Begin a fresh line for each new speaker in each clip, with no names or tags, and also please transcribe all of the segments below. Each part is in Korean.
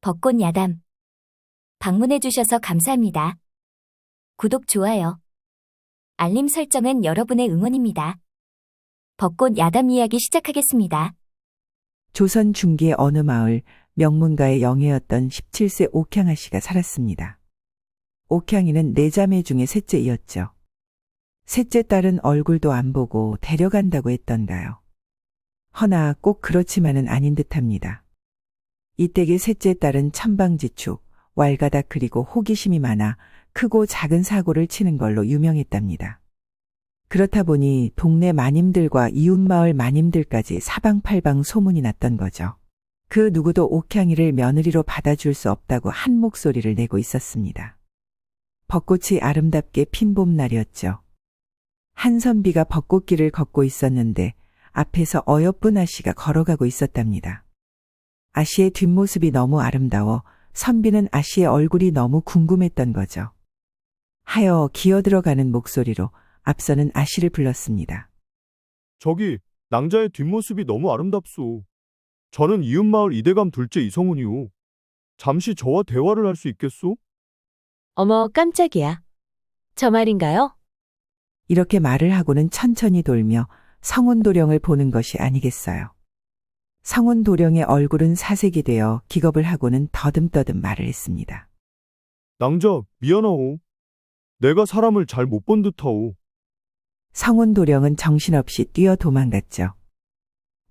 벚꽃 야담. 방문해주셔서 감사합니다. 구독, 좋아요, 알림 설정은 여러분의 응원입니다. 벚꽃 야담 이야기 시작하겠습니다.
조선 중기의 어느 마을 명문가의 영예였던 17세 옥향아 씨가 살았습니다. 옥향이는 네 자매 중에 셋째이었죠. 셋째 딸은 얼굴도 안 보고 데려간다고 했던가요. 허나 꼭 그렇지만은 아닌 듯합니다. 이때의 셋째 딸은 천방지축, 왈가닥 그리고 호기심이 많아 크고 작은 사고를 치는 걸로 유명했답니다. 그렇다 보니 동네 마님들과 이웃마을 마님들까지 사방팔방 소문이 났던 거죠. 그 누구도 옥향이를 며느리로 받아줄 수 없다고 한 목소리를 내고 있었습니다. 벚꽃이 아름답게 핀 봄날이었죠. 한선비가 벚꽃길을 걷고 있었는데 앞에서 어여쁜 아씨가 걸어가고 있었답니다. 아씨의 뒷모습이 너무 아름다워 선비는 아씨의 얼굴이 너무 궁금했던 거죠. 하여 기어들어가는 목소리로 앞서는 아씨를 불렀습니다.
저기, 낭자의 뒷모습이 너무 아름답소. 저는 이웃마을 이대감 둘째 이성훈이오. 잠시 저와 대화를 할 수 있겠소?
어머, 깜짝이야. 저 말인가요?
이렇게 말을 하고는 천천히 돌며 성운도령을 보는 것이 아니겠어요. 성운도령의 얼굴은 사색이 되어 기겁을 하고는 더듬더듬 말을 했습니다.
낭자, 미안하오. 내가 사람을 잘 못 본 듯하오.
성운도령은 정신없이 뛰어 도망갔죠.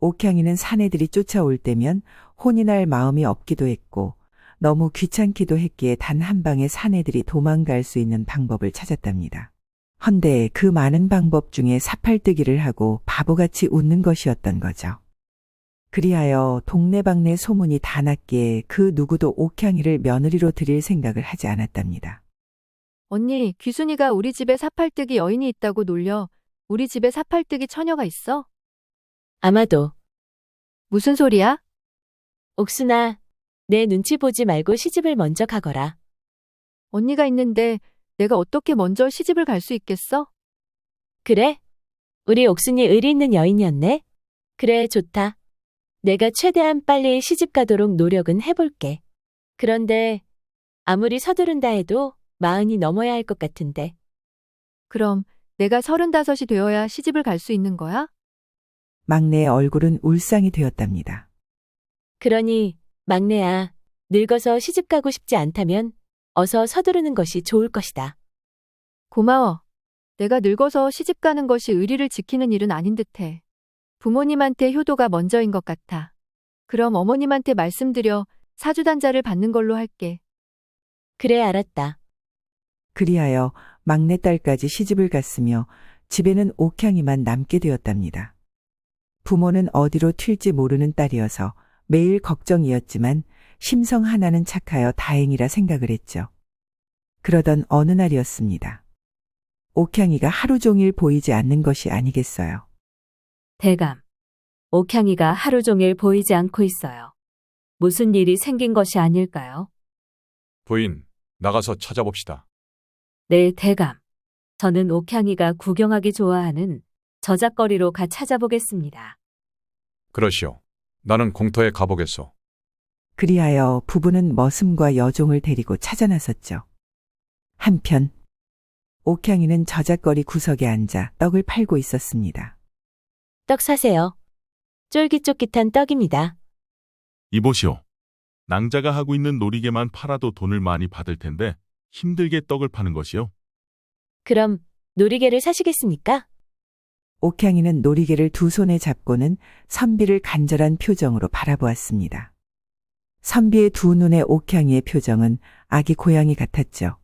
옥향이는 사내들이 쫓아올 때면 혼이 날 마음이 없기도 했고 너무 귀찮기도 했기에 단 한 방에 사내들이 도망갈 수 있는 방법을 찾았답니다. 헌데 그 많은 방법 중에 사팔뜨기를 하고 바보같이 웃는 것이었던 거죠. 그리하여 동네방네 소문이 다 났기에 그 누구도 옥향이를 며느리로 드릴 생각을 하지 않았답니다.
언니, 귀순이가 우리 집에 사팔뜨기 여인이 있다고 놀려. 우리 집에 사팔뜨기 처녀가 있어?
아마도.
무슨 소리야?
옥순아, 내 눈치 보지 말고 시집을 먼저 가거라.
언니가 있는데 내가 어떻게 먼저 시집을 갈 수 있겠어?
그래? 우리 옥순이 의리 있는 여인이었네? 그래, 좋다. 내가 최대한 빨리 시집 가도록 노력은 해볼게. 그런데 아무리 서두른다 해도 40이 넘어야 할 것 같은데.
그럼 내가 35이 되어야 시집을 갈 수 있는 거야?
막내의 얼굴은 울상이 되었답니다.
그러니 막내야, 늙어서 시집 가고 싶지 않다면 어서 서두르는 것이 좋을 것이다.
고마워. 내가 늙어서 시집 가는 것이 의리를 지키는 일은 아닌 듯해. 부모님한테 효도가 먼저인 것 같아. 그럼 어머님한테 말씀드려 사주단자를 받는 걸로 할게.
그래, 알았다.
그리하여 막내딸까지 시집을 갔으며 집에는 옥향이만 남게 되었답니다. 부모는 어디로 튈지 모르는 딸이어서 매일 걱정이었지만 심성 하나는 착하여 다행이라 생각을 했죠. 그러던 어느 날이었습니다. 옥향이가 하루 종일 보이지 않는 것이 아니겠어요.
대감, 옥향이가 하루 종일 보이지 않고 있어요. 무슨 일이 생긴 것이 아닐까요?
부인, 나가서 찾아봅시다.
네, 대감. 저는 옥향이가 구경하기 좋아하는 저작거리로 가 찾아보겠습니다.
그러시오. 나는 공터에 가보겠소.
그리하여 부부는 머슴과 여종을 데리고 찾아 나섰죠. 한편 옥향이는 저작거리 구석에 앉아 떡을 팔고 있었습니다.
떡 사세요. 쫄깃쫄깃한 떡입니다.
이보시오. 낭자가 하고 있는 놀이개만 팔아도 돈을 많이 받을 텐데 힘들게 떡을 파는 것이요.
그럼 놀이개를 사시겠습니까?
옥향이는 놀이개를 두 손에 잡고는 선비를 간절한 표정으로 바라보았습니다. 선비의 두 눈의 옥향이의 표정은 아기 고양이 같았죠.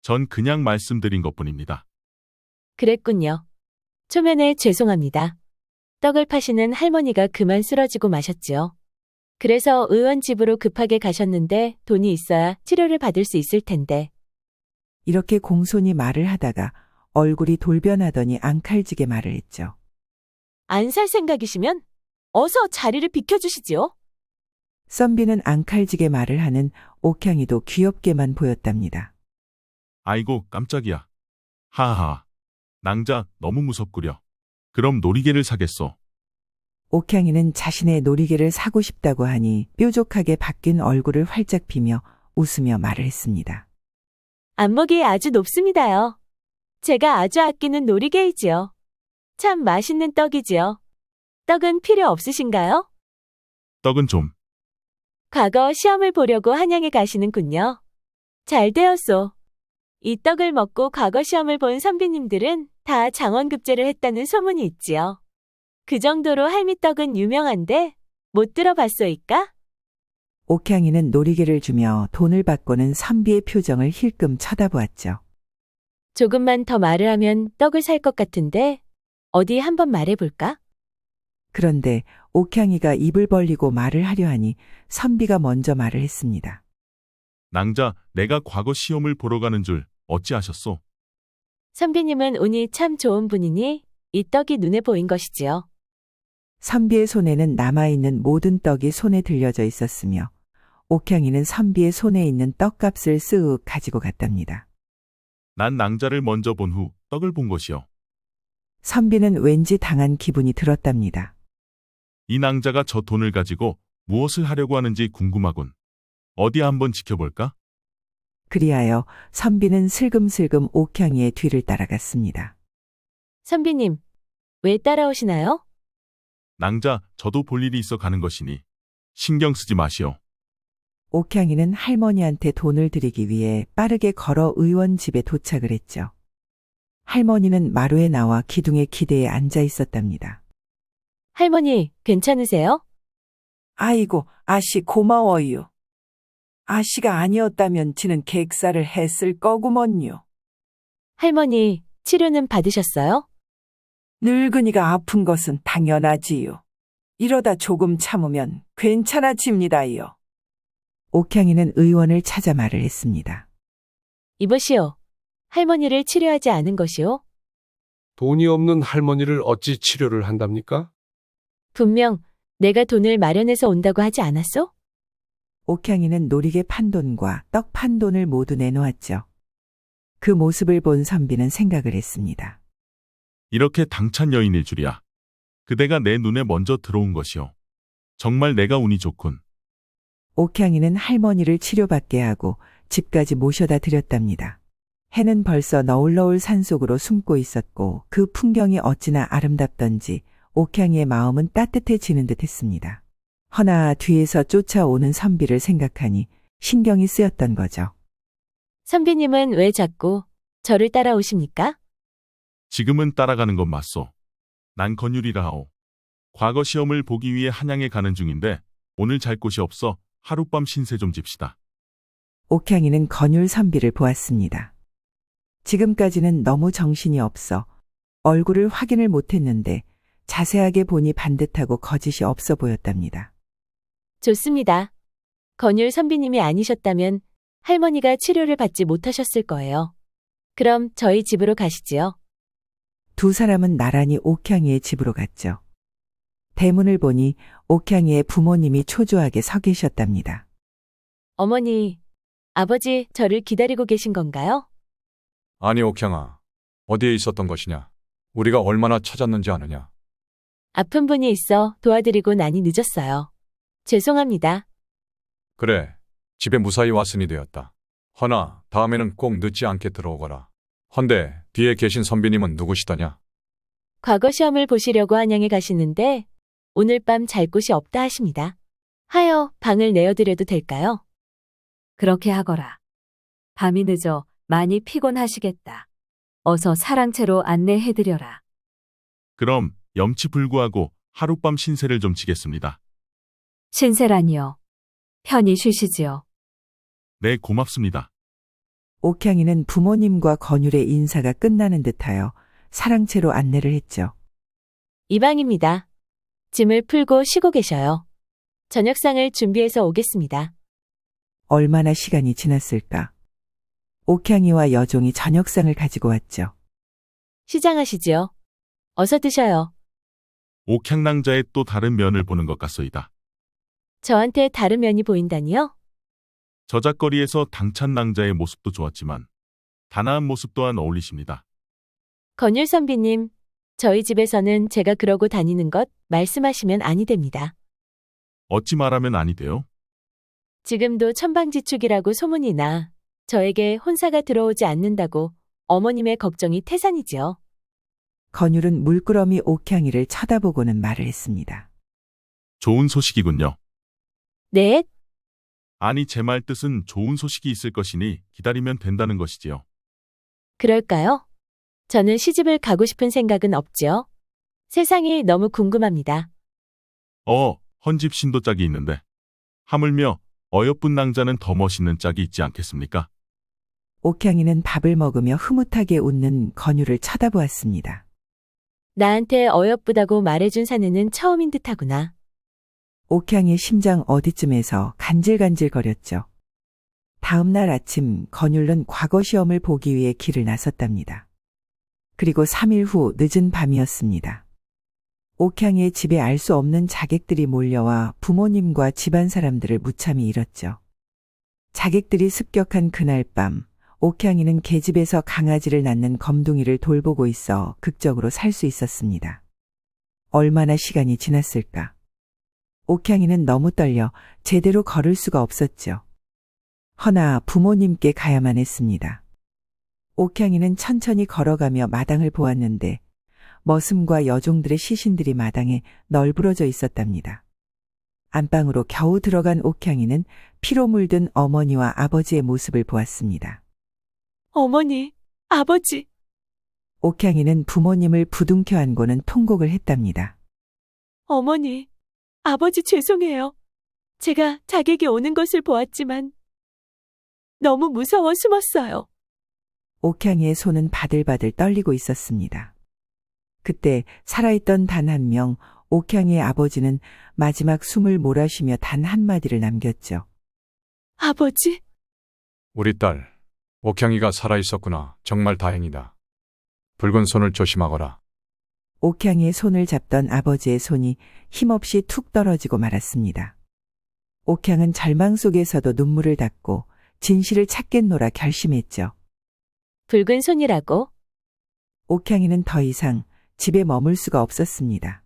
전 그냥 말씀드린 것뿐입니다.
그랬군요. 초면에 죄송합니다. 떡을 파시는 할머니가 그만 쓰러지고 마셨지요. 그래서 의원 집으로 급하게 가셨는데 돈이 있어야 치료를 받을 수 있을 텐데.
이렇게 공손히 말을 하다가 얼굴이 돌변하더니 앙칼지게 말을 했죠.
안 살 생각이시면 어서 자리를 비켜주시지요.
선비는 앙칼지게 말을 하는 옥향이도 귀엽게만 보였답니다.
아이고 깜짝이야. 하하. 낭자 너무 무섭구려. 그럼 놀이개를 사겠소.
옥향이는 자신의 놀이개를 사고 싶다고 하니 뾰족하게 바뀐 얼굴을 활짝 피며 웃으며 말을 했습니다.
안목이 아주 높습니다요. 제가 아주 아끼는 놀이개이지요. 참 맛있는 떡이지요. 떡은 필요 없으신가요?
떡은 좀.
과거 시험을 보려고 한양에 가시는군요. 잘 되었소. 이 떡을 먹고 과거 시험을 본 선비님들은 다 장원급제를 했다는 소문이 있지요. 그 정도로 할미떡은 유명한데 못 들어봤소이까?
옥향이는 놀이개를 주며 돈을 받고는 선비의 표정을 힐끔 쳐다보았죠.
조금만 더 말을 하면 떡을 살 것 같은데 어디 한번 말해볼까?
그런데 옥향이가 입을 벌리고 말을 하려 하니 선비가 먼저 말을 했습니다.
낭자, 내가 과거 시험을 보러 가는 줄 어찌 아셨소?
선비님은 운이 참 좋은 분이니 이 떡이 눈에 보인 것이지요.
선비의 손에는 남아있는 모든 떡이 손에 들려져 있었으며 옥향이는 선비의 손에 있는 떡값을 쓱 가지고 갔답니다.
난 낭자를 먼저 본 후 떡을 본 것이요.
선비는 왠지 당한 기분이 들었답니다.
이 낭자가 저 돈을 가지고 무엇을 하려고 하는지 궁금하군. 어디 한번 지켜볼까?
그리하여 선비는 슬금슬금 옥향이의 뒤를 따라갔습니다.
선비님, 왜 따라오시나요?
낭자, 저도 볼 일이 있어 가는 것이니 신경 쓰지 마시오.
옥향이는 할머니한테 돈을 드리기 위해 빠르게 걸어 의원 집에 도착을 했죠. 할머니는 마루에 나와 기둥의 기대에 앉아 있었답니다.
할머니, 괜찮으세요?
아이고, 아씨 고마워요. 아씨가 아니었다면 지는 객사를 했을 거구먼요.
할머니, 치료는 받으셨어요?
늙은이가 아픈 것은 당연하지요. 이러다 조금 참으면 괜찮아집니다요.
옥향이는 의원을 찾아 말을 했습니다.
이보시오. 할머니를 치료하지 않은 것이오.
돈이 없는 할머니를 어찌 치료를 한답니까?
분명 내가 돈을 마련해서 온다고 하지 않았소?
옥향이는 놀이개 판돈과 떡 판돈을 모두 내놓았죠. 그 모습을 본 선비는 생각을 했습니다.
이렇게 당찬 여인일 줄이야. 그대가 내 눈에 먼저 들어온 것이오. 정말 내가 운이 좋군.
옥향이는 할머니를 치료받게 하고 집까지 모셔다 드렸답니다. 해는 벌써 너울너울 산속으로 숨고 있었고 그 풍경이 어찌나 아름답던지 옥향이의 마음은 따뜻해지는 듯 했습니다. 허나 뒤에서 쫓아오는 선비를 생각하니 신경이 쓰였던 거죠.
선비님은 왜 자꾸 저를 따라오십니까?
지금은 따라가는 건 맞소. 난 건율이라 하오. 과거 시험을 보기 위해 한양에 가는 중인데 오늘 잘 곳이 없어 하룻밤 신세 좀 집시다.
옥향이는 건율 선비를 보았습니다. 지금까지는 너무 정신이 없어 얼굴을 확인을 못했는데 자세하게 보니 반듯하고 거짓이 없어 보였답니다.
좋습니다. 건율 선비님이 아니셨다면 할머니가 치료를 받지 못하셨을 거예요. 그럼 저희 집으로 가시지요.
두 사람은 나란히 옥향이의 집으로 갔죠. 대문을 보니 옥향이의 부모님이 초조하게 서 계셨답니다.
어머니, 아버지 저를 기다리고 계신 건가요?
아니, 옥향아. 어디에 있었던 것이냐? 우리가 얼마나 찾았는지 아느냐?
아픈 분이 있어 도와드리고 나니 늦었어요. 죄송합니다.
그래, 집에 무사히 왔으니 되었다. 허나 다음에는 꼭 늦지 않게 들어오거라. 헌데 뒤에 계신 선비님은 누구시더냐?
과거 시험을 보시려고 한양에 가시는데 오늘 밤 잘 곳이 없다 하십니다. 하여 방을 내어드려도 될까요?
그렇게 하거라. 밤이 늦어 많이 피곤하시겠다. 어서 사랑채로 안내해드려라.
그럼 염치불구하고 하룻밤 신세를 좀 지겠습니다.
신세라니요. 편히 쉬시지요.
네, 고맙습니다.
옥향이는 부모님과 건율의 인사가 끝나는 듯하여 사랑채로 안내를 했죠.
이 방입니다. 짐을 풀고 쉬고 계셔요. 저녁상을 준비해서 오겠습니다.
얼마나 시간이 지났을까? 옥향이와 여종이 저녁상을 가지고 왔죠.
시장하시지요. 어서 드셔요.
옥향낭자의 또 다른 면을 보는 것 같소이다.
저한테 다른 면이 보인다니요?
저작거리에서 당찬 낭자의 모습도 좋았지만 단아한 모습 또한 어울리십니다.
건율 선비님, 저희 집에서는 제가 그러고 다니는 것 말씀하시면 아니 됩니다.
어찌 말하면 아니 돼요?
지금도 천방지축이라고 소문이 나 저에게 혼사가 들어오지 않는다고 어머님의 걱정이 태산이지요.
건율은 물끄러미 옥향이를 쳐다보고는 말을 했습니다.
좋은 소식이군요.
네,
아니, 제 말 뜻은 좋은 소식이 있을 것이니 기다리면 된다는 것이지요.
그럴까요? 저는 시집을 가고 싶은 생각은 없지요. 세상이 너무 궁금합니다.
헌집 신도짝이 있는데 하물며 어여쁜 낭자는 더 멋있는 짝이 있지 않겠습니까?
옥향이는 밥을 먹으며 흐뭇하게 웃는 건율을 쳐다보았습니다.
나한테 어여쁘다고 말해준 사내는 처음인 듯하구나.
옥향이의 심장 어디쯤에서 간질간질거렸죠. 다음 날 아침 건율은 과거 시험을 보기 위해 길을 나섰답니다. 그리고 3일 후 늦은 밤이었습니다. 옥향이의 집에 알 수 없는 자객들이 몰려와 부모님과 집안 사람들을 무참히 잃었죠. 자객들이 습격한 그날 밤, 옥향이는 계집에서 강아지를 낳는 검둥이를 돌보고 있어 극적으로 살 수 있었습니다. 얼마나 시간이 지났을까? 옥향이는 너무 떨려 제대로 걸을 수가 없었죠. 허나 부모님께 가야만 했습니다. 옥향이는 천천히 걸어가며 마당을 보았는데 머슴과 여종들의 시신들이 마당에 널브러져 있었답니다. 안방으로 겨우 들어간 옥향이는 피로 물든 어머니와 아버지의 모습을 보았습니다.
어머니, 아버지.
옥향이는 부모님을 부둥켜 안고는 통곡을 했답니다.
어머니, 아버지 죄송해요. 제가 자객이 오는 것을 보았지만 너무 무서워 숨었어요.
옥향이의 손은 바들바들 떨리고 있었습니다. 그때 살아있던 단 한 명, 옥향이의 아버지는 마지막 숨을 몰아쉬며 단 한마디를 남겼죠.
아버지?
우리 딸, 옥향이가 살아있었구나. 정말 다행이다. 붉은 손을 조심하거라.
옥향이의 손을 잡던 아버지의 손이 힘없이 툭 떨어지고 말았습니다. 옥향은 절망 속에서도 눈물을 닦고 진실을 찾겠노라 결심했죠.
붉은 손이라고?
옥향이는 더 이상 집에 머물 수가 없었습니다.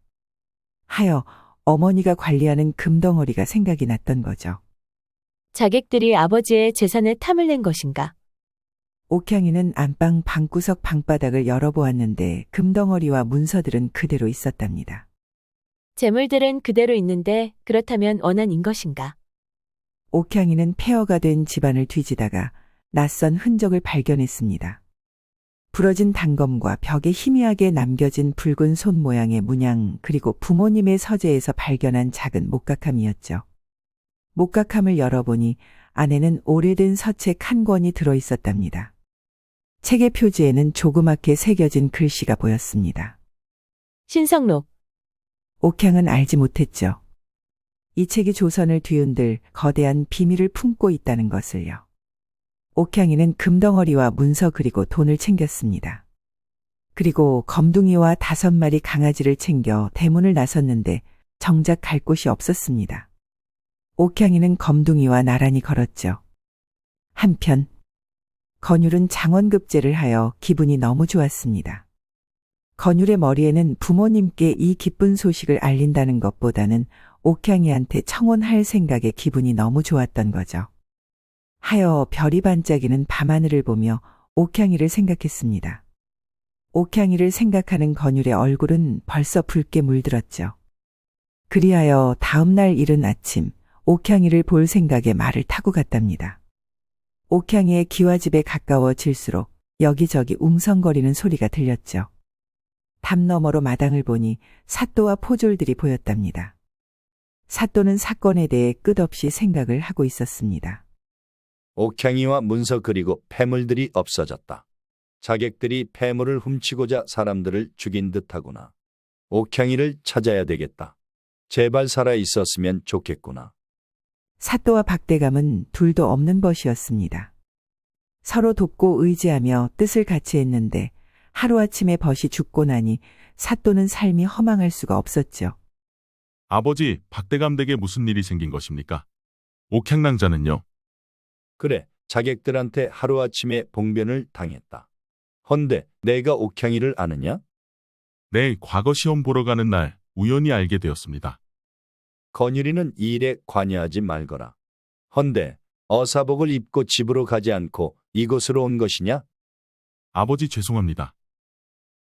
하여 어머니가 관리하는 금덩어리가 생각이 났던 거죠.
자객들이 아버지의 재산을 탐을 낸 것인가?
옥향이는 안방 방구석 방바닥을 열어보았는데 금덩어리와 문서들은 그대로 있었답니다.
재물들은 그대로 있는데 그렇다면 원한인 것인가?
옥향이는 폐허가 된 집안을 뒤지다가 낯선 흔적을 발견했습니다. 부러진 단검과 벽에 희미하게 남겨진 붉은 손 모양의 문양, 그리고 부모님의 서재에서 발견한 작은 목각함이었죠. 목각함을 열어보니 안에는 오래된 서책 한 권이 들어 있었답니다. 책의 표지에는 조그맣게 새겨진 글씨가 보였습니다.
신성록.
옥향은 알지 못했죠. 이 책이 조선을 뒤흔들 거대한 비밀을 품고 있다는 것을요. 옥향이는 금덩어리와 문서 그리고 돈을 챙겼습니다. 그리고 검둥이와 5마리 강아지를 챙겨 대문을 나섰는데 정작 갈 곳이 없었습니다. 옥향이는 검둥이와 나란히 걸었죠. 한편 건율은 장원급제를 하여 기분이 너무 좋았습니다. 건율의 머리에는 부모님께 이 기쁜 소식을 알린다는 것보다는 옥향이한테 청혼할 생각에 기분이 너무 좋았던 거죠. 하여 별이 반짝이는 밤하늘을 보며 옥향이를 생각했습니다. 옥향이를 생각하는 건율의 얼굴은 벌써 붉게 물들었죠. 그리하여 다음 날 이른 아침 옥향이를 볼 생각에 말을 타고 갔답니다. 옥향이의 기와집에 가까워질수록 여기저기 웅성거리는 소리가 들렸죠. 담 너머로 마당을 보니 사또와 포졸들이 보였답니다. 사또는 사건에 대해 끝없이 생각을 하고 있었습니다.
옥향이와 문서 그리고 폐물들이 없어졌다. 자객들이 폐물을 훔치고자 사람들을 죽인 듯하구나. 옥향이를 찾아야 되겠다. 제발 살아 있었으면 좋겠구나.
사또와 박대감은 둘도 없는 벗이었습니다. 서로 돕고 의지하며 뜻을 같이 했는데 하루아침에 벗이 죽고 나니 사또는 삶이 허망할 수가 없었죠.
아버지, 박대감 댁에 무슨 일이 생긴 것입니까? 옥향낭자는요?
그래, 자객들한테 하루아침에 봉변을 당했다. 헌데 내가 옥향이를 아느냐?
내 과거 시험 보러 가는 날 우연히 알게 되었습니다.
건율이는 이 일에 관여하지 말거라. 헌데 어사복을 입고 집으로 가지 않고 이곳으로 온 것이냐?
아버지 죄송합니다.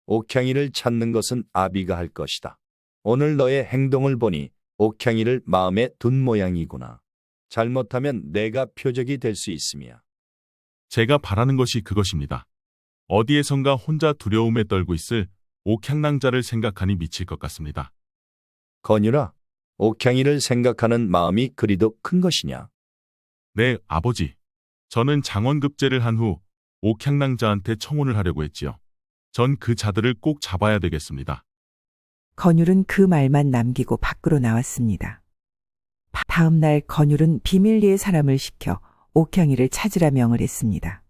옥향이를 찾는 것은 아비가 할 것이다. 오늘 너의 행동을 보니 옥향이를 마음에 둔 모양이구나. 잘못하면 내가 표적이 될 수 있음이야.
제가 바라는 것이 그것입니다. 어디에선가 혼자 두려움에 떨고 있을 옥향낭자를 생각하니 미칠 것 같습니다.
건율아, 옥향이를 생각하는 마음이 그리도 큰 것이냐?
네, 아버지. 저는 장원급제를 한 후 옥향낭자한테 청혼을 하려고 했지요. 전 그 자들을 꼭 잡아야 되겠습니다.
건율은 그 말만 남기고 밖으로 나왔습니다. 다음 날 건율은 비밀리에 사람을 시켜 옥향이를 찾으라 명을 했습니다.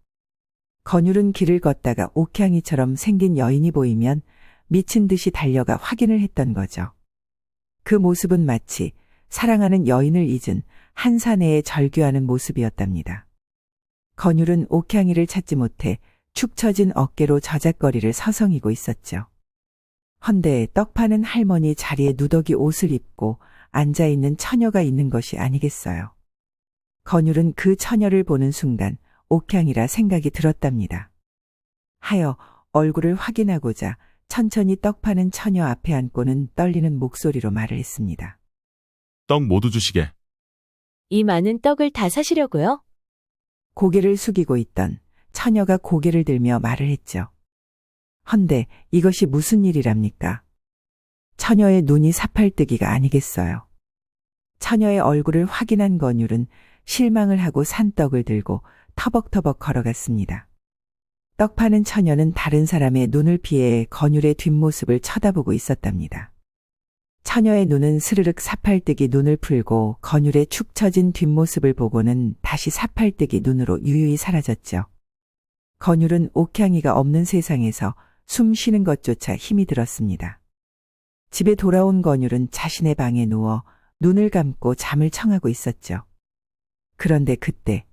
건율은 길을 걷다가 옥향이처럼 생긴 여인이 보이면 미친 듯이 달려가 확인을 했던 거죠. 그 모습은 마치 사랑하는 여인을 잊은 한 사내에 절규하는 모습이었답니다. 건율은 옥향이를 찾지 못해 축 처진 어깨로 저작거리를 서성이고 있었죠. 헌데 떡 파는 할머니 자리에 누더기 옷을 입고 앉아있는 처녀가 있는 것이 아니겠어요. 건율은 그 처녀를 보는 순간 옥향이라 생각이 들었답니다. 하여 얼굴을 확인하고자 천천히 떡 파는 처녀 앞에 앉고는 떨리는 목소리로 말을 했습니다.
떡 모두 주시게.
이 많은 떡을 다 사시려고요?
고개를 숙이고 있던 처녀가 고개를 들며 말을 했죠. 헌데 이것이 무슨 일이랍니까? 처녀의 눈이 사팔뜨기가 아니겠어요. 처녀의 얼굴을 확인한 건율은 실망을 하고 산떡을 들고 터벅터벅 걸어갔습니다. 떡 파는 처녀는 다른 사람의 눈을 피해 건율의 뒷모습을 쳐다보고 있었답니다. 처녀의 눈은 스르륵 사팔뜨기 눈을 풀고 건율의 축 처진 뒷모습을 보고는 다시 사팔뜨기 눈으로 유유히 사라졌죠. 건율은 옥향이가 없는 세상에서 숨 쉬는 것조차 힘이 들었습니다. 집에 돌아온 건율은 자신의 방에 누워 눈을 감고 잠을 청하고 있었죠. 그런데 그때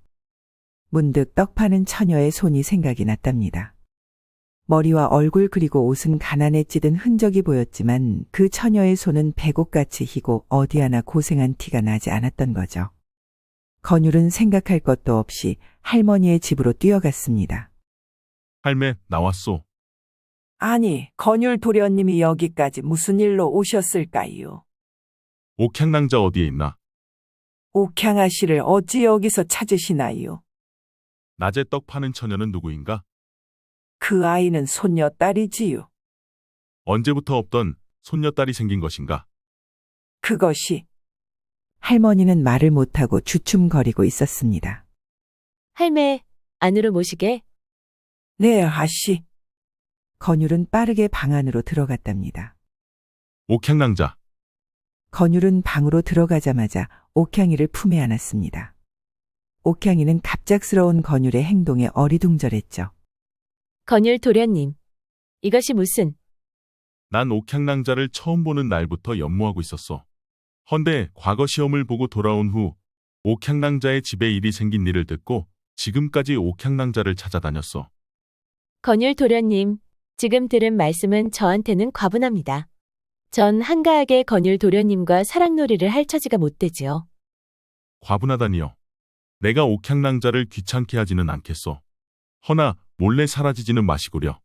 문득 떡 파는 처녀의 손이 생각이 났답니다. 머리와 얼굴 그리고 옷은 가난에 찌든 흔적이 보였지만 그 처녀의 손은 백옥같이 희고 어디 하나 고생한 티가 나지 않았던 거죠. 건율은 생각할 것도 없이 할머니의 집으로 뛰어갔습니다.
할매, 나왔소.
아니, 건율 도련님이 여기까지 무슨 일로 오셨을까요?
옥향낭자 어디에 있나?
옥향아 씨를 어찌 여기서 찾으시나요?
낮에 떡 파는 처녀는 누구인가?
그 아이는 손녀딸이지요.
언제부터 없던 손녀딸이 생긴 것인가?
그것이
할머니는 말을 못하고 주춤거리고 있었습니다.
할매, 안으로 모시게.
네, 아씨.
건율은 빠르게 방 안으로 들어갔답니다.
옥향낭자.
건율은 방으로 들어가자마자 옥향이를 품에 안았습니다. 옥향이는 갑작스러운 건율의 행동에 어리둥절했죠.
건율 도련님. 이것이 무슨...
난 옥향낭자를 처음 보는 날부터 연모하고 있었어. 헌데 과거 시험을 보고 돌아온 후 옥향낭자의 집에 일이 생긴 일을 듣고 지금까지 옥향낭자를 찾아다녔어.
건율 도련님, 지금 들은 말씀은 저한테는 과분합니다. 전 한가하게 건율 도련님과 사랑놀이를 할 처지가 못 되지요.
과분하다니요. 내가 옥향낭자를 귀찮게 하지는 않겠소. 허나 몰래 사라지지는 마시구려.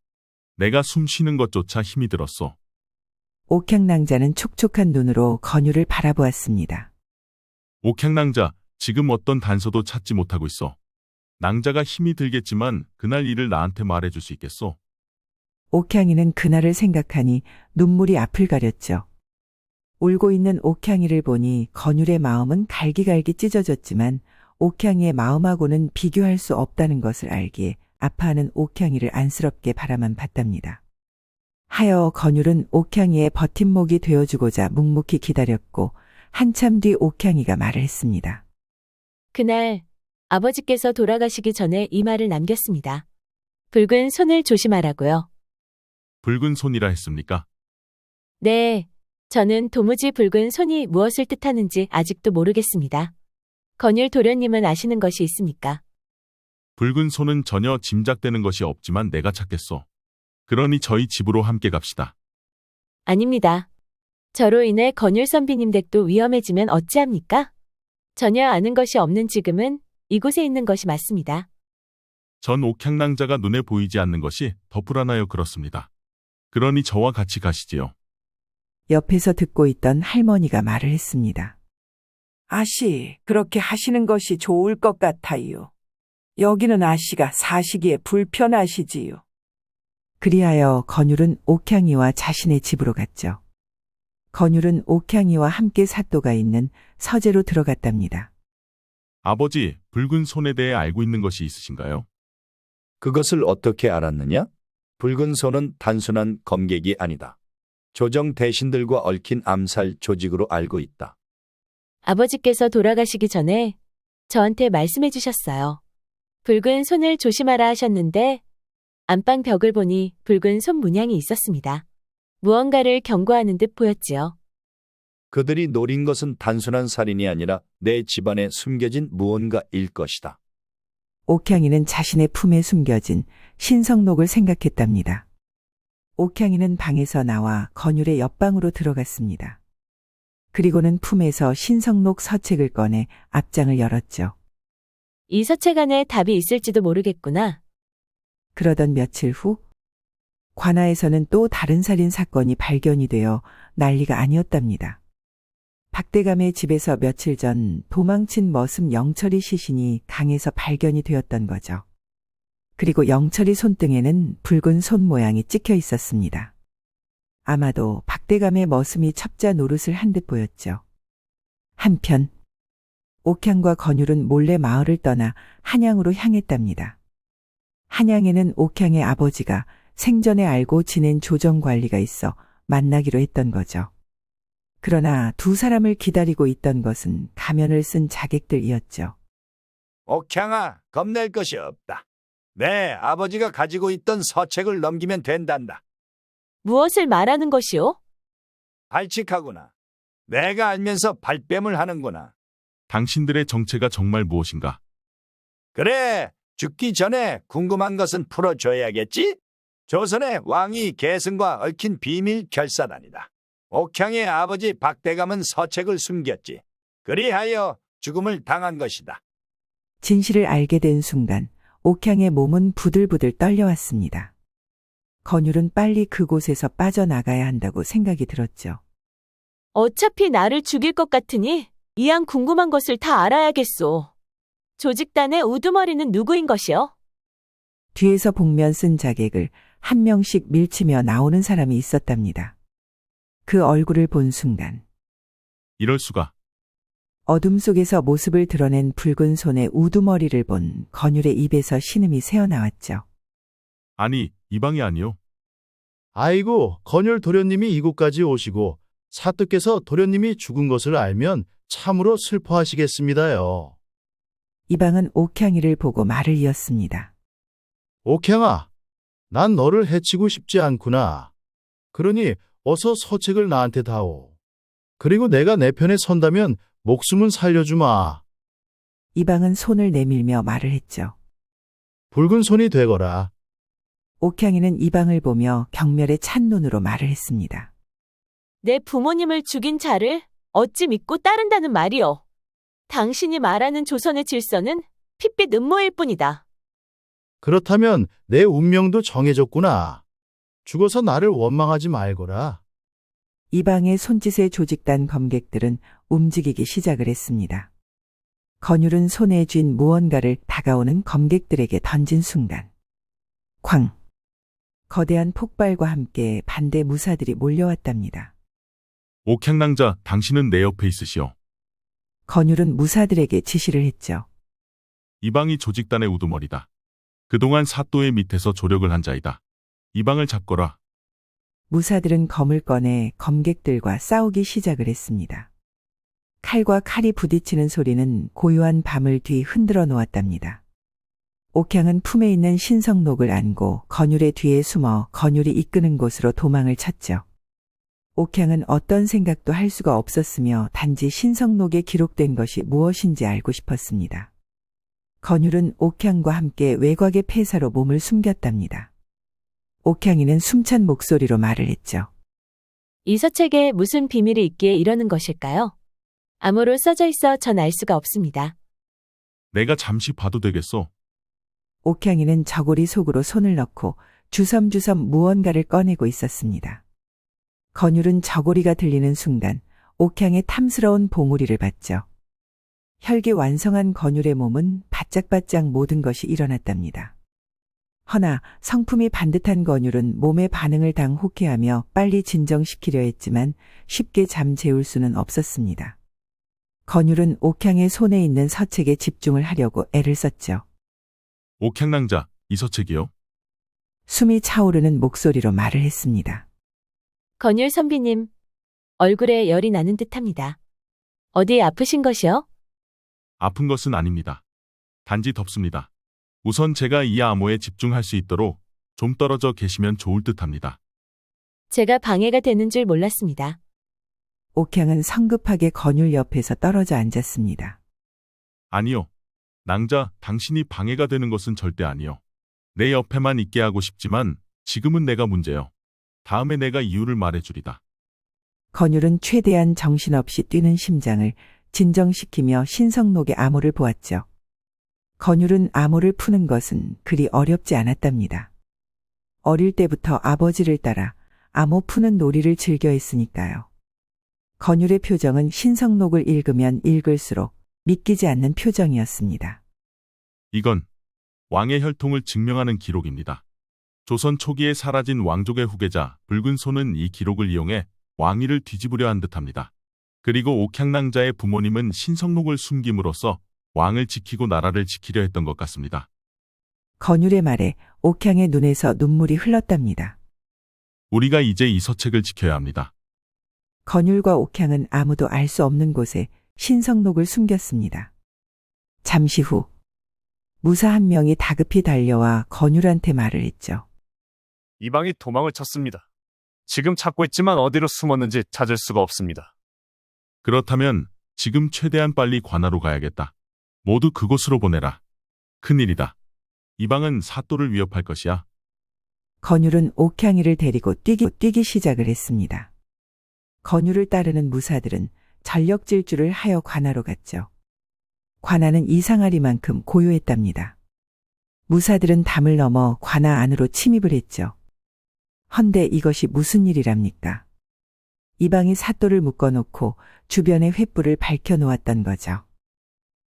내가 숨 쉬는 것조차 힘이 들었소.
옥향낭자는 촉촉한 눈으로 건율을 바라보았습니다.
옥향낭자, 지금 어떤 단서도 찾지 못하고 있어. 낭자가 힘이 들겠지만 그날 일을 나한테 말해줄 수 있겠소?
옥향이는 그날을 생각하니 눈물이 앞을 가렸죠. 울고 있는 옥향이를 보니 건율의 마음은 갈기갈기 찢어졌지만 옥향이의 마음하고는 비교할 수 없다는 것을 알기에 아파하는 옥향이를 안쓰럽게 바라만 봤답니다. 하여 건율은 옥향이의 버팀목이 되어주고자 묵묵히 기다렸고 한참 뒤 옥향이가 말을 했습니다.
그날 아버지께서 돌아가시기 전에 이 말을 남겼습니다. 붉은 손을 조심하라고요.
붉은 손이라 했습니까?
네, 저는 도무지 붉은 손이 무엇을 뜻하는지 아직도 모르겠습니다. 건율 도련님은 아시는 것이 있습니까?
붉은 손은 전혀 짐작되는 것이 없지만 내가 찾겠소. 그러니 저희 집으로 함께 갑시다.
아닙니다. 저로 인해 건율 선비님 댁도 위험해지면 어찌합니까? 전혀 아는 것이 없는 지금은 이곳에 있는 것이 맞습니다.
전 옥향낭자가 눈에 보이지 않는 것이 더 불안하여 그렇습니다. 그러니 저와 같이 가시지요.
옆에서 듣고 있던 할머니가 말을 했습니다.
아씨, 그렇게 하시는 것이 좋을 것 같아요. 여기는 아씨가 사시기에 불편하시지요.
그리하여 건율은 옥향이와 자신의 집으로 갔죠. 건율은 옥향이와 함께 사또가 있는 서재로 들어갔답니다.
아버지, 붉은 손에 대해 알고 있는 것이 있으신가요?
그것을 어떻게 알았느냐? 붉은 손은 단순한 검객이 아니다. 조정 대신들과 얽힌 암살 조직으로 알고 있다.
아버지께서 돌아가시기 전에 저한테 말씀해 주셨어요. 붉은 손을 조심하라 하셨는데 안방 벽을 보니 붉은 손 문양이 있었습니다. 무언가를 경고하는 듯 보였지요.
그들이 노린 것은 단순한 살인이 아니라 내 집안에 숨겨진 무언가일 것이다.
옥향이는 자신의 품에 숨겨진 신성록을 생각했답니다. 옥향이는 방에서 나와 건율의 옆방으로 들어갔습니다. 그리고는 품에서 신성록 서책을 꺼내 앞장을 열었죠.
이 서책 안에 답이 있을지도 모르겠구나.
그러던 며칠 후 관아에서는 또 다른 살인 사건이 발견이 되어 난리가 아니었답니다. 박대감의 집에서 며칠 전 도망친 머슴 영철이 시신이 강에서 발견이 되었던 거죠. 그리고 영철이 손등에는 붉은 손 모양이 찍혀 있었습니다. 아마도 박대감의 머슴이 첩자 노릇을 한 듯 보였죠. 한편 옥향과 건율은 몰래 마을을 떠나 한양으로 향했답니다. 한양에는 옥향의 아버지가 생전에 알고 지낸 조정관리가 있어 만나기로 했던 거죠. 그러나 두 사람을 기다리고 있던 것은 가면을 쓴 자객들이었죠.
옥향아, 겁낼 것이 없다. 내 아버지가 가지고 있던 서책을 넘기면 된단다.
무엇을 말하는 것이오?
발칙하구나. 내가 알면서 발뺌을 하는구나.
당신들의 정체가 정말 무엇인가?
그래, 죽기 전에 궁금한 것은 풀어줘야겠지? 조선의 왕위 계승과 얽힌 비밀 결사단이다. 옥향의 아버지 박대감은 서책을 숨겼지. 그리하여 죽음을 당한 것이다.
진실을 알게 된 순간 옥향의 몸은 부들부들 떨려왔습니다. 건율은 빨리 그곳에서 빠져나가야 한다고 생각이 들었죠.
어차피 나를 죽일 것 같으니 이왕 궁금한 것을 다 알아야겠소. 조직단의 우두머리는 누구인 것이요?
뒤에서 복면 쓴 자객을 한 명씩 밀치며 나오는 사람이 있었답니다. 그 얼굴을 본 순간
이럴 수가.
어둠 속에서 모습을 드러낸 붉은 손의 우두머리를 본 건율의 입에서 신음이 새어나왔죠.
아니, 이방이 아니요.
아이고, 건율 도련님이 이곳까지 오시고 사또께서 도련님이 죽은 것을 알면 참으로 슬퍼하시겠습니다요.
이방은 옥향이를 보고 말을 이었습니다.
옥향아, 난 너를 해치고 싶지 않구나. 그러니 어서 서책을 나한테 다오. 그리고 내가 내 편에 선다면 목숨은 살려주마.
이방은 손을 내밀며 말을 했죠.
붉은 손이 되거라.
옥향이는 이방을 보며 경멸의 찬 눈으로 말을 했습니다.
내 부모님을 죽인 자를 어찌 믿고 따른다는 말이오. 당신이 말하는 조선의 질서는 핏빛 음모일 뿐이다.
그렇다면 내 운명도 정해졌구나. 죽어서 나를 원망하지 말거라.
이방의 손짓에 조직단 검객들은 움직이기 시작을 했습니다. 건율은 손에 쥔 무언가를 다가오는 검객들에게 던진 순간 쾅! 거대한 폭발과 함께 반대 무사들이 몰려왔답니다.
옥향낭자, 당신은 내 옆에 있으시오.
건율은 무사들에게 지시를 했죠.
이방이 조직단의 우두머리다. 그동안 사또의 밑에서 조력을 한 자이다. 이방을 잡거라.
무사들은 검을 꺼내 검객들과 싸우기 시작을 했습니다. 칼과 칼이 부딪히는 소리는 고요한 밤을 뒤 흔들어 놓았답니다. 옥향은 품에 있는 신성록을 안고 건율의 뒤에 숨어 건율이 이끄는 곳으로 도망을 쳤죠. 옥향은 어떤 생각도 할 수가 없었으며 단지 신성록에 기록된 것이 무엇인지 알고 싶었습니다. 건율은 옥향과 함께 외곽의 폐사로 몸을 숨겼답니다. 옥향이는 숨찬 목소리로 말을 했죠.
이 서책에 무슨 비밀이 있기에 이러는 것일까요? 암호로 써져 있어 전 알 수가 없습니다.
내가 잠시 봐도 되겠소?
옥향이는 저고리 속으로 손을 넣고 주섬주섬 무언가를 꺼내고 있었습니다. 건율은 저고리가 들리는 순간 옥향의 탐스러운 봉우리를 봤죠. 혈기 완성한 건율의 몸은 바짝바짝 모든 것이 일어났답니다. 허나 성품이 반듯한 건율은 몸의 반응을 당 호쾌하며 빨리 진정시키려 했지만 쉽게 잠재울 수는 없었습니다. 건율은 옥향의 손에 있는 서책에 집중을 하려고 애를 썼죠.
옥향낭자, 이 서책이요?
숨이 차오르는 목소리로 말을 했습니다.
건율 선비님, 얼굴에 열이 나는 듯합니다. 어디 아프신 것이요?
아픈 것은 아닙니다. 단지 덥습니다. 우선 제가 이 암호에 집중할 수 있도록 좀 떨어져 계시면 좋을 듯합니다.
제가 방해가 되는 줄 몰랐습니다.
옥향은 성급하게 건율 옆에서 떨어져 앉았습니다.
아니요. 낭자, 당신이 방해가 되는 것은 절대 아니요. 내 옆에만 있게 하고 싶지만 지금은 내가 문제요. 다음에 내가 이유를 말해주리다.
건율은 최대한 정신없이 뛰는 심장을 진정시키며 신성록의 암호를 보았죠. 건율은 암호를 푸는 것은 그리 어렵지 않았답니다. 어릴 때부터 아버지를 따라 암호 푸는 놀이를 즐겨 했으니까요. 건율의 표정은 신성록을 읽으면 읽을수록 믿기지 않는 표정이었습니다.
이건 왕의 혈통을 증명하는 기록입니다. 조선 초기에 사라진 왕족의 후계자 붉은 소는 이 기록을 이용해 왕위를 뒤집으려 한 듯합니다. 그리고 옥향낭자의 부모님은 신성록을 숨김으로써 왕을 지키고 나라를 지키려 했던 것 같습니다.
건율의 말에 옥향의 눈에서 눈물이 흘렀답니다.
우리가 이제 이 서책을 지켜야 합니다.
건율과 옥향은 아무도 알 수 없는 곳에 신성록을 숨겼습니다. 잠시 후 무사 한 명이 다급히 달려와 건율한테 말을 했죠.
이방이 도망을 쳤습니다. 지금 찾고 있지만 어디로 숨었는지 찾을 수가 없습니다.
그렇다면 지금 최대한 빨리 관하로 가야겠다. 모두 그곳으로 보내라. 큰일이다. 이방은 사또를 위협할 것이야.
건율은 옥향이를 데리고 뛰기 시작을 했습니다. 건율을 따르는 무사들은 전력 질주를 하여 관하로 갔죠. 관하는 이상하리만큼 고요했답니다. 무사들은 담을 넘어 관하 안으로 침입을 했죠. 헌데 이것이 무슨 일이랍니까? 이방이 사또를 묶어놓고 주변에 횃불을 밝혀놓았던 거죠.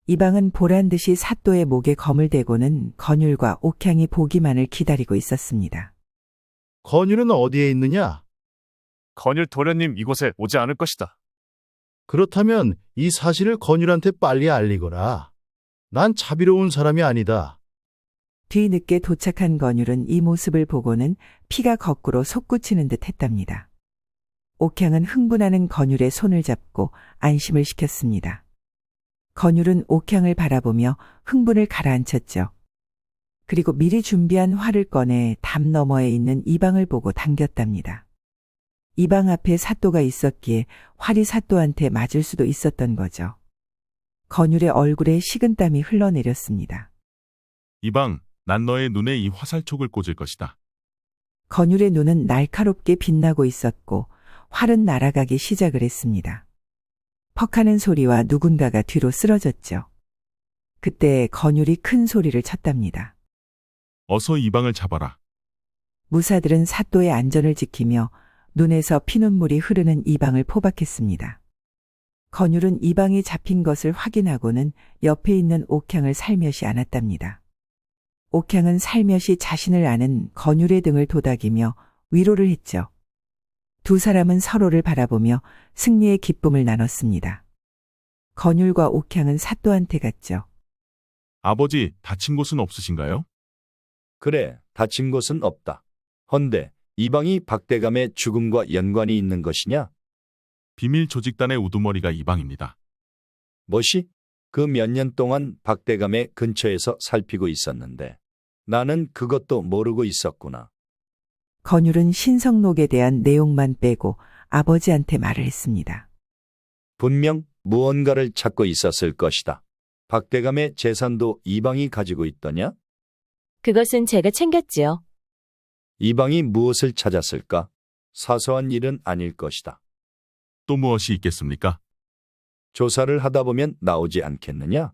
이방은 보란듯이 사또의 목에 검을 대고는 건율과 옥향이 보기만을 기다리고 있었습니다.
건율은 어디에 있느냐?
건율 도련님 이곳에 오지 않을 것이다.
그렇다면 이 사실을 건율한테 빨리 알리거라. 난 자비로운 사람이 아니다.
뒤늦게 도착한 건율은 이 모습을 보고는 피가 거꾸로 솟구치는 듯 했답니다. 옥향은 흥분하는 건율의 손을 잡고 안심을 시켰습니다. 건율은 옥향을 바라보며 흥분을 가라앉혔죠. 그리고 미리 준비한 활을 꺼내 담 너머에 있는 이방을 보고 당겼답니다. 이방 앞에 사또가 있었기에 활이 사또한테 맞을 수도 있었던 거죠. 건율의 얼굴에 식은땀이 흘러내렸습니다.
이방, 난 너의 눈에 이 화살촉을 꽂을 것이다.
건율의 눈은 날카롭게 빛나고 있었고 활은 날아가기 시작을 했습니다. 퍽하는 소리와 누군가가 뒤로 쓰러졌죠. 그때 건율이 큰 소리를 쳤답니다.
어서 이방을 잡아라.
무사들은 사또의 안전을 지키며 눈에서 피눈물이 흐르는 이방을 포박했습니다. 건율은 이방이 잡힌 것을 확인하고는 옆에 있는 옥향을 살며시 안았답니다. 옥향은 살며시 자신을 아는 건율의 등을 도닥이며 위로를 했죠. 두 사람은 서로를 바라보며 승리의 기쁨을 나눴습니다. 건율과 옥향은 사또한테 갔죠.
아버지, 다친 곳은 없으신가요?
그래, 다친 곳은 없다. 헌데 이방이 박대감의 죽음과 연관이 있는 것이냐?
비밀 조직단의 우두머리가 이방입니다.
뭐시? 그 몇 년 동안 박대감의 근처에서 살피고 있었는데 나는 그것도 모르고 있었구나.
건율은 신성록에 대한 내용만 빼고 아버지한테 말을 했습니다.
분명 무언가를 찾고 있었을 것이다. 박대감의 재산도 이방이 가지고 있더냐?
그것은 제가 챙겼지요.
이방이 무엇을 찾았을까? 사소한 일은 아닐 것이다.
또 무엇이 있겠습니까?
조사를 하다 보면 나오지 않겠느냐?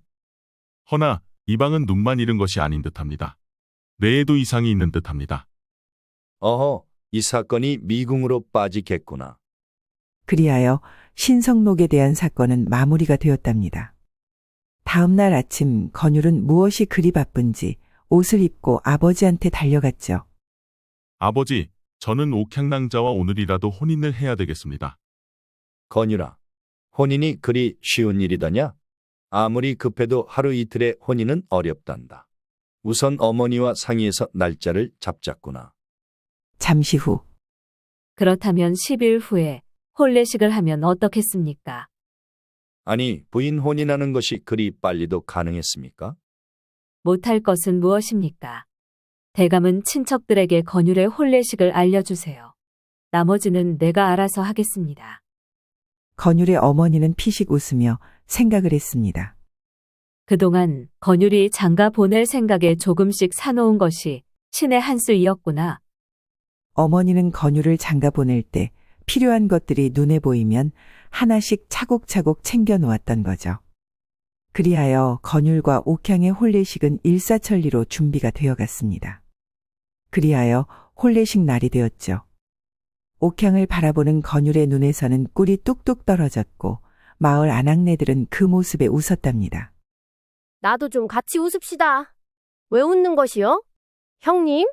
허나 이 방은 눈만 잃은 것이 아닌 듯합니다. 뇌에도 이상이 있는 듯합니다.
어허, 이 사건이 미궁으로 빠지겠구나.
그리하여 신성록에 대한 사건은 마무리가 되었답니다. 다음 날 아침 건율은 무엇이 그리 바쁜지 옷을 입고 아버지한테 달려갔죠.
아버지, 저는 옥향낭자와 오늘이라도 혼인을 해야 되겠습니다.
건율아, 혼인이 그리 쉬운 일이더냐? 아무리 급해도 하루 이틀의 혼인은 어렵단다. 우선 어머니와 상의해서 날짜를 잡자꾸나.
잠시 후
그렇다면 10일 후에 혼례식을 하면 어떻겠습니까?
아니, 부인 혼인하는 것이 그리 빨리도 가능했습니까?
못할 것은 무엇입니까? 대감은 친척들에게 건율의 혼례식을 알려주세요. 나머지는 내가 알아서 하겠습니다.
건율의 어머니는 피식 웃으며 생각을 했습니다.
그동안 건율이 장가 보낼 생각에 조금씩 사놓은 것이 신의 한 수이었구나.
어머니는 건율을 장가 보낼 때 필요한 것들이 눈에 보이면 하나씩 차곡차곡 챙겨 놓았던 거죠. 그리하여 건율과 옥향의 혼례식은 일사천리로 준비가 되어갔습니다. 그리하여 혼례식 날이 되었죠. 옥향을 바라보는 건율의 눈에서는 꿀이 뚝뚝 떨어졌고 마을 아낙네들은 그 모습에 웃었답니다.
나도 좀 같이 웃읍시다. 왜 웃는 것이요? 형님?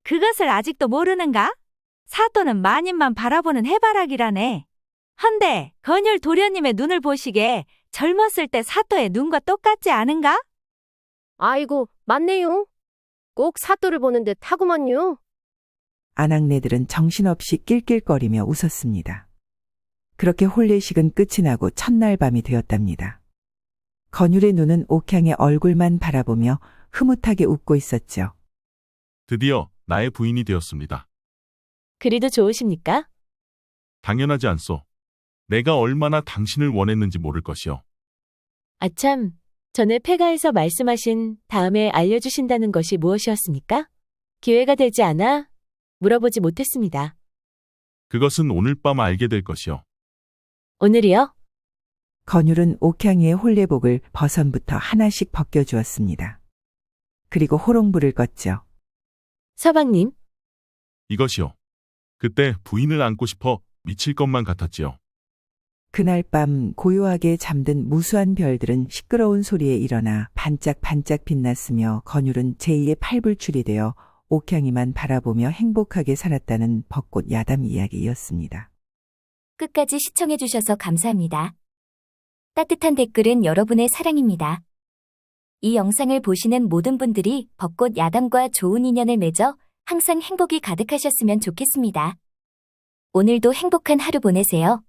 그것을 아직도 모르는가? 사또는 마님만 바라보는 해바라기라네. 헌데 건율 도련님의 눈을 보시게 젊었을 때 사또의 눈과 똑같지 않은가?
아이고, 맞네요. 꼭 사또를 보는 듯 하구먼요.
아낙네들은 정신없이 낄낄거리며 웃었습니다. 그렇게 혼례식은 끝이 나고 첫날 밤이 되었답니다. 건율의 눈은 옥향의 얼굴만 바라보며 흐뭇하게 웃고 있었죠.
드디어 나의 부인이 되었습니다.
그리도 좋으십니까?
당연하지 않소. 내가 얼마나 당신을 원했는지 모를 것이요.
아참, 전에 폐가에서 말씀하신 다음에 알려주신다는 것이 무엇이었습니까? 기회가 되지 않아 물어보지 못했습니다.
그것은 오늘 밤 알게 될 것이요.
오늘이요?
건율은 옥향이의 혼례복을 버선부터 하나씩 벗겨주었습니다. 그리고 호롱불을 껐죠.
서방님,
이것이요. 그때 부인을 안고 싶어 미칠 것만 같았지요.
그날 밤 고요하게 잠든 무수한 별들은 시끄러운 소리에 일어나 반짝반짝 빛났으며 건율은 제2의 팔불출이 되어 옥향이만 바라보며 행복하게 살았다는 벚꽃 야담 이야기였습니다.
끝까지 시청해주셔서 감사합니다. 따뜻한 댓글은 여러분의 사랑입니다. 이 영상을 보시는 모든 분들이 벚꽃 야담과 좋은 인연을 맺어 항상 행복이 가득하셨으면 좋겠습니다. 오늘도 행복한 하루 보내세요.